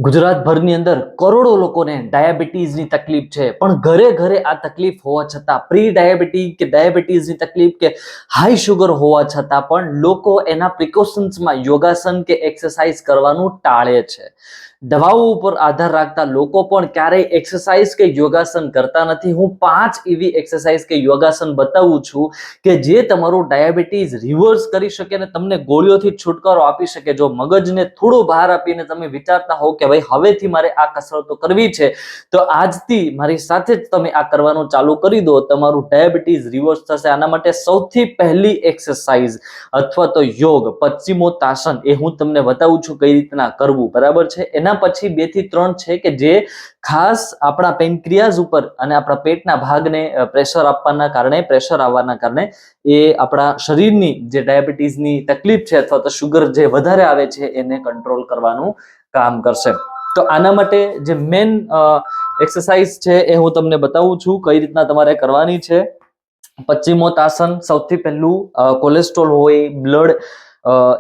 ગુજરાતભરની અંદર કરોડો લોકોને ડાયાબિટીસની તકલીફ છે, પણ ઘરે ઘરે આ તકલીફ હોવા છતાં પ્રી ડાયાબિટીસ કે ડાયાબિટીસની તકલીફ કે હાઈ શુગર હોવા છતાં પણ લોકો એના પ્રિકોશન્સમાં યોગાસન કે એક્સરસાઇઝ કરવાનું ટાળે છે. દવાઓ ઉપર આધાર રાખતા લોકો પણ ક્યારેય એક્સરસાઇઝ કે યોગાસન કરતા નથી. હું 5 એવી એક્સરસાઇઝ કે યોગાસન બતાવું છું કે જે તમારું ડાયાબિટીસ રિવર્સ કરી શકે અને તમને ગોળીઓથી છુટકારો આપી શકે. જો મગજને થોડો બહાર આપીને તમે વિચારતા હો કે ભાઈ હવેથી મારે આ કસરતો કરવી છે, તો આજથી મારી સાથે જ તમે આ કરવાનું ચાલુ કરી દો, તમારું ડાયાબિટીસ રિવર્સ થશે. આના માટે સૌથી પહેલી એક્સરસાઇઝ અથવા તો યોગ પશ્ચિમોત્તાસન એ હું તમને બતાવું છું કઈ રીતના કરવું, બરાબર છે. એના પછી 2 થી 3 છે કે જે ખાસ આપણા પેનક્રિયાઝ ઉપર અને આપણા પેટના ભાગને પ્રેશર આવવાના કારણે એ આપણા શરીરની જે ડાયાબિટીસની તકલીફ છે અથવા તો શુગર જે વધારે આવે છે એને કંટ્રોલ કરવાનું કામ કરશે. તો આના માટે જે મેન એક્સરસાઇઝ છે એ હું તમને બતાવું છું કઈ રીતના તમારે કરવાની છે. પશ્ચિમોત્તાસન, સૌથી પહેલું કોલેસ્ટ્રોલ હોય, બ્લડ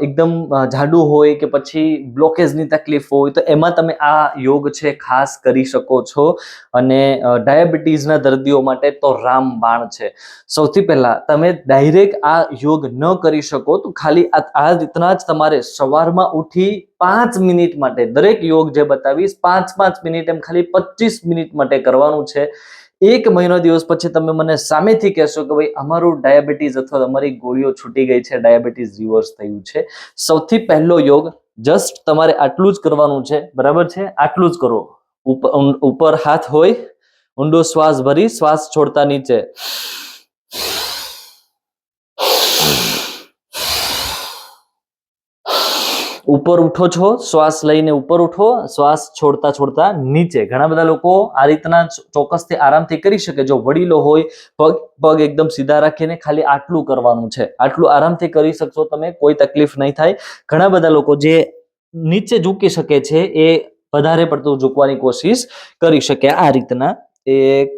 એકદમ જાડું હોય કે પછી બ્લોકેજની તકલીફ હોય તો એમાં તમે આ યોગ છે ખાસ કરી શકો છો. અને ડાયાબિટીસના દર્દીઓ માટે તો રામબાણ છે. સૌથી પહેલા તમે ડાયરેક્ટ આ યોગ ન કરી શકો તો ખાલી આ રીતના જ તમારે સવારમાં ઉઠી 5 મિનિટ માટે દરેક યોગ જે બતાવીશ 5 મિનિટ એમ ખાલી 25 મિનિટ માટે કરવાનું છે. 1 મહિનો દિવસ પછી તમે મને સામેથી કહેશો કે ભાઈ અમારું ડાયાબિટીસ અથવા અમારી ગોળીઓ છૂટી ગઈ છે, ડાયાબિટીસ રિવર્સ થયું છે. સૌથી પહેલો યોગ જસ્ટ તમારે આટલું જ કરવાનું છે, બરાબર છે. આટલું જ કરો. ઉપર હાથ હોય, ઊંડો શ્વાસ ભરી શ્વાસ છોડતા નીચે. ઉપર ઉઠો છો, શ્વાસ લઈને ઉપર ઉઠો, શ્વાસ છોડતા છોડતા નીચે. ઘણા બધા લોકો આ રીતના ચોક્કસથી આરામથી કરી શકે. જો વડીલો હોય, પગ એકદમ સીધા રાખીને ખાલી આટલું કરવાનું છે. આટલું આરામથી કરી શકશો તમે, કોઈ તકલીફ નહીં થાય. ઘણા બધા લોકો જે નીચે ઝૂકી શકે છે એ વધારે પડતું ઝૂકવાની કોશિશ કરી શકે. આ રીતના 1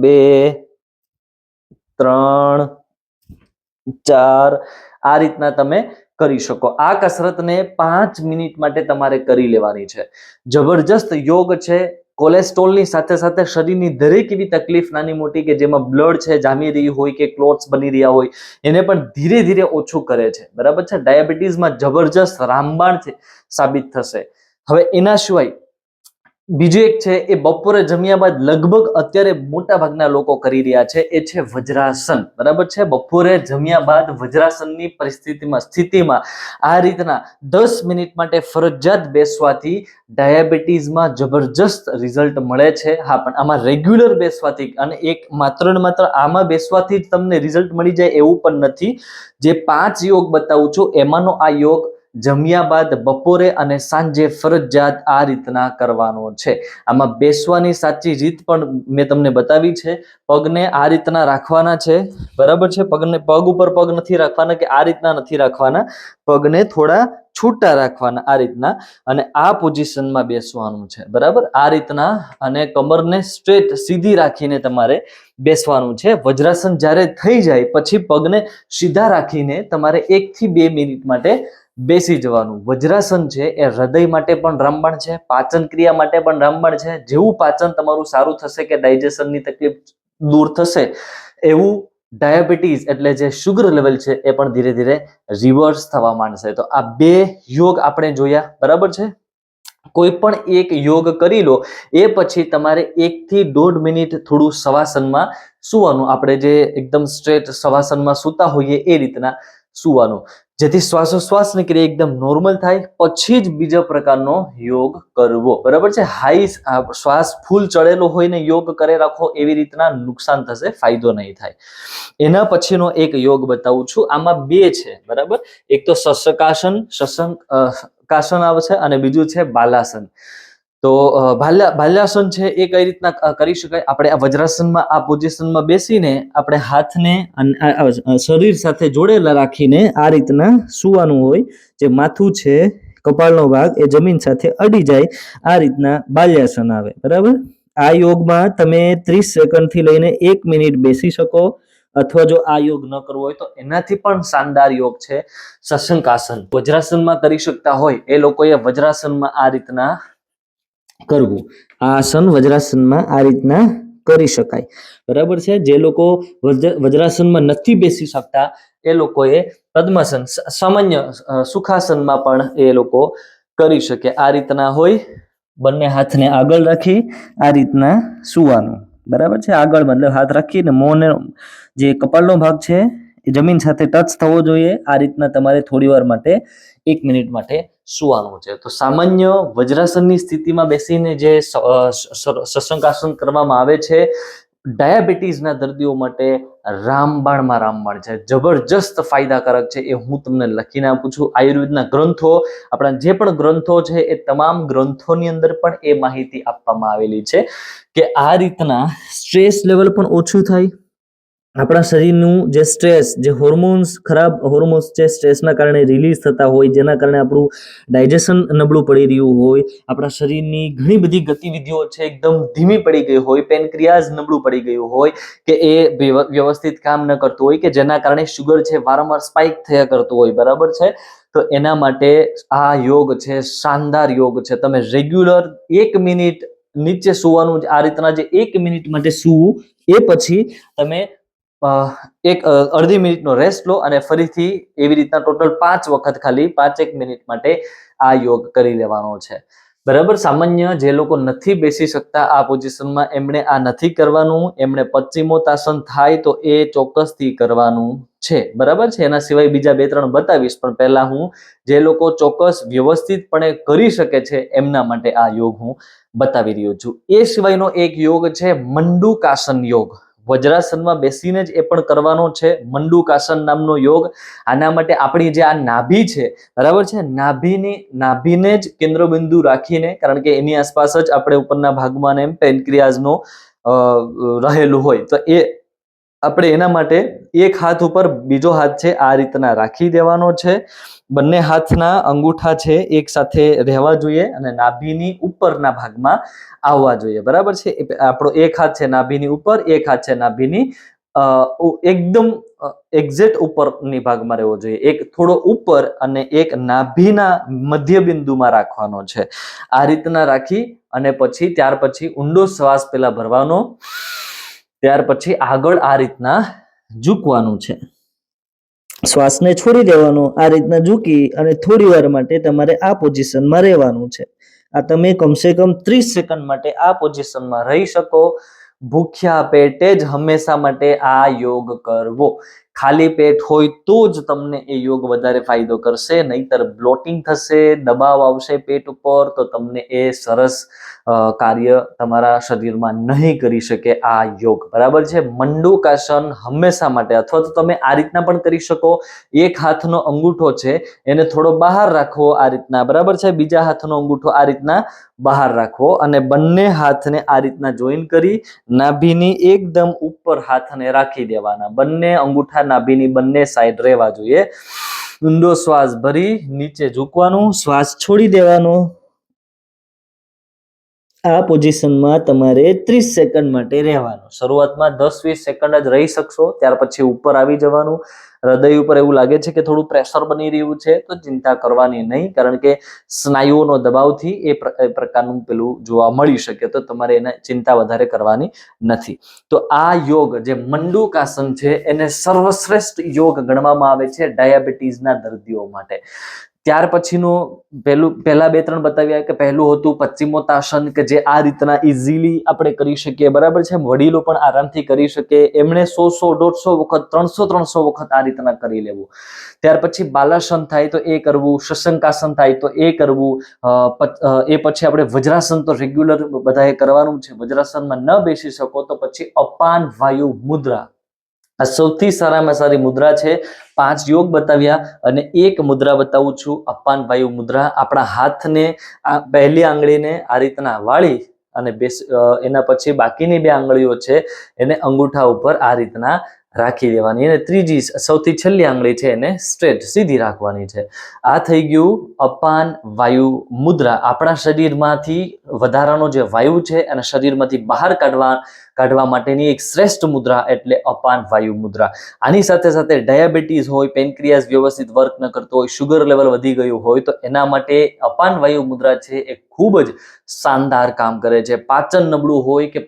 2 3 4 આ રીતના તમે કરી શકો. આ કસરતને 5 મિનિટ માટે તમારે કરી લેવાની છે. જબરજસ્ત યોગ છે. કોલેસ્ટ્રોલની સાથે સાથે શરીરની દરેક એવી તકલીફ નાની મોટી કે જેમાં બ્લડ છે જામી રહી હોય કે ક્લોટ્સ બની રહ્યા હોય એને પણ ધીરે ધીરે ઓછું કરે છે, બરાબર છે. ડાયાબિટીસમાં જબરજસ્ત રામબાણ સાબિત થશે. હવે એના સિવાય બીજું એક છે એ બપોરે જમ્યા બાદ લગભગ અત્યારે મોટા ભાગના લોકો કરી રહ્યા છે, એ છે વજ્રાસન, બરાબર છે. બપોરે જમ્યા બાદ વજ્રાસનની સ્થિતિમાં આ રીતના 10 મિનિટ માટે ફરજિયાત બેસવાથી ડાયાબિટીસમાં જબરજસ્ત રિઝલ્ટ મળે છે. હા, પણ આમાં રેગ્યુલર બેસવાથી અને એક માત્ર ને માત્ર આમાં બેસવાથી જ તમને રિઝલ્ટ મળી જાય એવું પણ નથી. જે 5 યોગ બતાવું છું એમાંનો આ યોગ જમ્યા બાદ બપોરે અને સાંજે ફરજિયાત આ રીતના કરવાનો છે. આમાં બેસવાની સાચી રીત પણ મેં તમને બતાવી છે. પગને આ રીતના રાખવાના છે, બરાબર છે. પગ ઉપર પગ નથી રાખવાના કે આ રીતના નથી રાખવાના. પગને થોડા છૂટા રાખવાના આ રીતના અને આ પોઝિશનમાં બેસવાનું છે, બરાબર. આ રીતના અને કમરને સ્ટ્રેટ સીધી રાખીને તમારે બેસવાનું છે. વજ્રાસન જ્યારે થઈ જાય પછી પગને સીધા રાખીને તમારે 1 થી 2 મિનિટ માટે બેસી જવાનું. વજ્રાસન છે એ હૃદય માટે પણ રામબાણ છે, પાચન ક્રિયા માટે પણ રામબાણ છે. જેવું પાચન તમારું સારું થશે કે ડાયજેશનની તકલીફ દૂર થશે એવું ડાયાબિટીસ એટલે જે શુગર લેવલ છે એ પણ ધીરે ધીરે રિવર્સ થવા માંડશે. તો આ 2 યોગ આપણે જોયા, બરાબર છે. કોઈ પણ એક યોગ કરી લો એ પછી તમારે 1 થી 1.5 મિનિટ થોડું શવાસનમાં સુવાનું. આપણે જે એકદમ સ્ટ્રેટ શવાસનમાં સૂતા હોઈએ એ રીતના સુવાનું, જેથી શ્વાસોશ્વાસની ક્રિયા એકદમ નોર્મલ થાય. પછી જ બીજા પ્રકારનો યોગ કરવો, બરાબર છે. હાઈ શ્વાસ ફૂલ ચડેલો હોય ને યોગ કરે રાખો એવી રીતના નુકસાન થશે, ફાયદો નહીં થાય. એના પછીનો એક યોગ બતાવું છું. આમાં 2 છે, બરાબર. એક તો શશકાસન આવે છે અને બીજું છે બાલાસન. તો બાલાસન છે એ કઈ રીતના કરી શકાય. આપણે આ વજ્રાસનમાં આ પોઝિશનમાં બેસીને આપણે હાથને શરીર સાથે જોડેલા રાખીને આ રીતના સુવાનું હોય. જે માથું છે, કપાળનો ભાગ એ જમીન સાથે અડી જાય, આ રીતના બાલ્યાસન આવે, બરાબર. આ યોગમાં તમે 30 સેકન્ડથી લઈને 1 મિનિટ બેસી શકો અથવા જો આ યોગ ન કરવો હોય તો એનાથી પણ શાનદાર યોગ છે શશંકાસન. વજ્રાસનમાં કરી શકતા હોય એ લોકોએ વજ્રાસનમાં આ રીતના કરવું. આ આસન વજ્રાસનમાં આ રીતના કરી શકાય, બરાબર છે. જે લોકો વજ્રાસનમાં નથી બેસી શકતા એ લોકોએ પદ્માસન, સામાન્ય સુખાસનમાં પણ એ લોકો કરી શકે. આ રીતના હોય, બંને હાથને આગળ રાખી આ રીતના સુવાનું, બરાબર છે. આગળ મતલબ હાથ રાખીને મોંને જે કપાળનો ભાગ છે એ જમીન સાથે ટચ થવો જોઈએ. આ રીતના તમારે થોડી વાર માટે 1 મિનિટ માટે સુવાનું છે. તો સામાન્ય વજ્રાસનની સ્થિતિમાં બેસીને જે શશંકાસન કરવામાં આવે છે, ડાયાબિટીસના દર્દીઓ માટે રામબાણમાં રામબાણ છે, જબરજસ્ત ફાયદાકારક છે. એ હું તમને લખીને આપું છું. આયુર્વેદના ગ્રંથો, આપણા જે પણ ગ્રંથો છે એ તમામ ગ્રંથોની અંદર પણ એ માહિતી આપવામાં આવેલી છે કે આ રીતના સ્ટ્રેસ લેવલ પણ ઓછું થાય. આપણા શરીરનું જે સ્ટ્રેસ, જે હોર્મોન્સ, ખરાબ હોર્મોન્સ છે સ્ટ્રેસના કારણે રિલીઝ થતા હોય, જેના કારણે આપણું ડાયજેશન નબળું પડી રહ્યું હોય, આપણા શરીરની ઘણી બધી ગતિવિધિઓ છે એકદમ ધીમી પડી ગઈ હોય, પેનક્રિયાઝ નબળું પડી ગયું હોય કે એ વ્યવસ્થિત કામ ન કરતું હોય, કે જેના કારણે શુગર છે વારંવાર સ્પાઇક થયા કરતું હોય, બરાબર છે. તો એના માટે આ યોગ છે શાનદાર યોગ છે. તમે રેગ્યુલર 1 મિનિટ નીચે સુવાનું, આ રીતના જે 1 મિનિટ માટે સુવું, એ પછી તમે એક અડધી મિનિટનો રેસ્ટ લો અને ફરીથી એવી રીતના ટોટલ 5 વખત ખાલી 5-1 મિનિટ માટે આ યોગ કરી લેવાનો છે, બરાબર. સામાન્ય જે લોકો નથી બેસી શકતા આ પોઝિશનમાં, એમણે આ નથી કરવાનું. એમણે પશ્ચિમોત્તાસન થાય તો એ ચોક્કસથી કરવાનું છે, બરાબર છે. એના સિવાય બીજા 2-3 બતાવીશ, પણ પહેલા હું જે લોકો ચોક્કસ વ્યવસ્થિતપણે કરી શકે છે એમના માટે આ યોગ હું બતાવી રહ્યો છું. એ સિવાયનો એક યોગ છે મંડુકાસન યોગ. વજ્રાસનમાં બેસીને જ એ પણ કરવાનો છે, મંડુકાસન નામનો યોગ. આના માટે આપણી જે આ નાભી છે, બરાબર છે, નાભીને જ કેન્દ્રબિંદુ રાખીને, કારણ કે એની આસપાસ જ આપણે ઉપરના ભાગમાં એમ પેનક્રિયાઝનો રહેલું હોય, તો એ આપણે એના માટે એક હાથ ઉપર બીજો હાથ છે આ રીતના રાખી દેવાનો છે. બંને હાથના અંગૂઠા છે એક સાથે રહેવા જોઈએ અને નાભીની ઉપરના ભાગમાં આવવા જોઈએ, બરાબર છે. આપણો એક હાથ છે નાભીની ઉપર, એક હાથ છે નાભીની એકદમ એક્ઝેક્ટ ઉપરની ભાગમાં રહેવો જોઈએ. એક થોડો ઉપર અને એક નાભીના મધ્ય બિંદુમાં રાખવાનો છે. આ રીતના રાખી અને પછી ત્યાર પછી ઊંડો શ્વાસ પેલા ભરવાનો, ત્યાર પછી આગળ આ રીતના ઝૂકવાનું છે, શ્વાસને છોડી દેવાનો. આ રીતના ઝૂકી અને થોડી વાર માટે તમારે આ પોઝિશનમાં રહેવાનું છે. આ તમે કમસે કમ 30 સેકન્ડ માટે આ પોઝિશનમાં રહી શકો. ભૂખ્યા પેટે જ હંમેશા માટે આ યોગ કરવો. ખાલી પેટ હોય તો જ તમને એ યોગ વધારે ફાયદો કરશે, નહીતર બ્લોટિંગ થશે, દબાવ આવશે પેટ ઉપર, તો તમને એ સરસ કાર્ય તમારા શરીરમાં નહીં કરી શકે આ યોગ, બરાબર છે. મંડુકાસન હંમેશા માટે, અથવા તો તમે આ રીતના પણ કરી શકો. એક હાથનો અંગૂઠો છે એને થોડો બહાર રાખવો આ રીતના, બરાબર છે. બીજા હાથનો અંગૂઠો આ રીતના બહાર રાખવો અને બંને હાથને આ રીતના જોઈન કરી નાભીની એકદમ ઉપર હાથને રાખી દેવાના. બંને અંગૂઠા નાભીની બંને સાઈડ રહેવા જોઈએ. ઊંડો શ્વાસ ભરી નીચે ઝૂકવાનું, શ્વાસ છોડી દેવાનો. આ પોઝિશનમાં તમારે 30 સેકન્ડ માટે રહેવાનું. શરૂઆતમાં 10-20 સેકન્ડ જ રહી શકશો, ત્યાર પછી ઉપર આવી જવાનું. હૃદય ઉપર એવું લાગે છે કે થોડું પ્રેશર બની રહ્યું છે તો ચિંતા કરવાની નહીં, કારણ કે સ્નાયુઓનો દબાવથી એ પ્રકારનું પેલું જોવા મળી શકે, તો તમારે એને ચિંતા વધારે કરવાની નથી. તો આ યોગ જે મંડુકાસન છે એને સર્વશ્રેષ્ઠ યોગ ગણવામાં આવે છે ડાયાબિટીસના દર્દીઓ માટે. ત્યાર પછીનું પહેલા 2-3 બતાવ્યા કે પહેલું હતું પશ્ચિમોત્તાસન, કે જે આ રીતના ઇઝીલી આપણે કરી શકીએ, બરાબર છે. વડીલો પણ આરામથી કરી શકે. એમણે 100-150 વખત, 300 વખત આ રીતના કરી લેવું. ત્યાર પછી બાલાસન થાય તો એ કરવું, શશંકાસન થાય તો એ કરવું. એ પછી આપણે વજ્રાસન તો રેગ્યુલર બધાએ કરવાનું છે. વજ્રાસનમાં ન બેસી શકો તો પછી અપાન વાયુ મુદ્રા, આ સૌથી સારામાં સારી મુદ્રા છે. 5 યોગ બતાવ્યા અને એક મુદ્રા બતાવું છું, અપાન વાયુ મુદ્રા. આપણા હાથને, આ પહેલી આંગળીને આ રીતના વાળી અને એના પછી બાકીની 2 આંગળીઓ છે એને અંગૂઠા ઉપર આ રીતના રાખી દેવાની, અને ત્રીજી સૌથી છેલ્લી આંગળી છે એને સ્ટ્રેટ સીધી રાખવાની છે. આ થઈ ગયું અપાન વાયુ મુદ્રા. આપણા શરીરમાંથી વધારાનો જે વાયુ છે અને શરીરમાંથી બહાર કાઢવા માટેની એક શ્રેષ્ઠ મુદ્રા એટલે અપાન વાયુ મુદ્રા. આની સાથે સાથે ડાયાબિટીસ હોય, પેનક્રિયાસ વ્યવસ્થિત વર્ક ન કરતો હોય, શુગર લેવલ વધી ગયું હોય તો એના માટે અપાન વાયુ મુદ્રા છે એ ખૂબ જ શાનદાર કામ કરે છે. પાચન નબળું હોય કે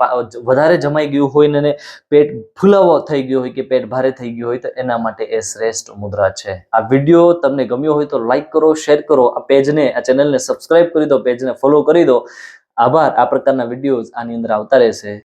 વધારે જમાઈ ગયું હોય ને પેટ ફૂલાવો થઈ ગયો હોય કે પેટ ભારે થઈ ગયું હોય તો એના માટે એ શ્રેષ્ઠ મુદ્રા છે. આ વિડીયો તમને ગમ્યો હોય તો લાઈક કરો, શેર કરો, આ પેજને, આ ચેનલને સબસ્ક્રાઇબ કરી દો, પેજને ફોલો કરી દો. આભાર. આ પ્રકારના વિડીયોઝ આની અંદર આવતા રહેશે.